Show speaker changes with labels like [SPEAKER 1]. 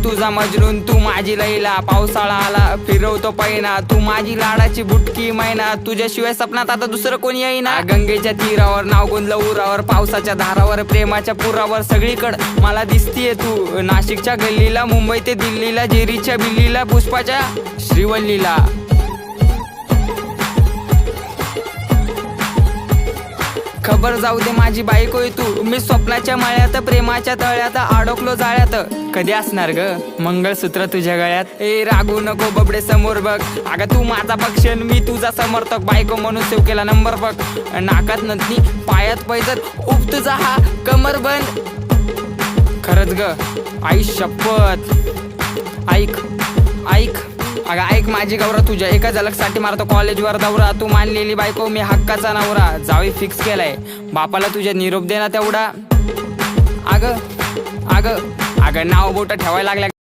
[SPEAKER 1] तुझा मजनून तू माझी लैला, पावसाळा आला फिरवतो पैना, तू माझी लाडाची बुटकी मैना, तुझ्याशिवाय सपनात आता दुसरं कोणी येईना. गंगेच्या तीरावर नाव गुंजलं उरावर, पावसाच्या धारावर प्रेमाच्या पुरावर, सगळीकड मला दिसतीये तू. नाशिकच्या गल्लीला, मुंबई ते दिल्लीला, जेरीच्या बिल्लीला, पुष्पाच्या श्रीवल्लीला. खबर जाऊ दे माझी बायकोय तू, मी स्वप्नाच्या माळ्यात प्रेमाच्या तळ्यात अडकलो जाळ्यात. कधी असणार ग मंगळसूत्र तुझ्या गळ्यात? ए रागू नको बबडे समोर बघ, अगं तू माझा पक्षन मी तुझा समर्थक, बायको म्हणून सेव केला नंबर बघ. नाकात नथनी पायात पैजत उप तुझा हा कमर बंद. खरंच ग आई शपथ, ऐक ऐक अगं ऐक माझी गौरा, तुझ्या एका झलकसाठी मारतो कॉलेजवर दौरा. तू मानलेली बायको मी हक्काचा नवरा, जावी फिक्स केलाय बापाला तुझ्या निरोप देना तेवढा. अगं अगं अगं नाव बोट ठेवायला लागल्या.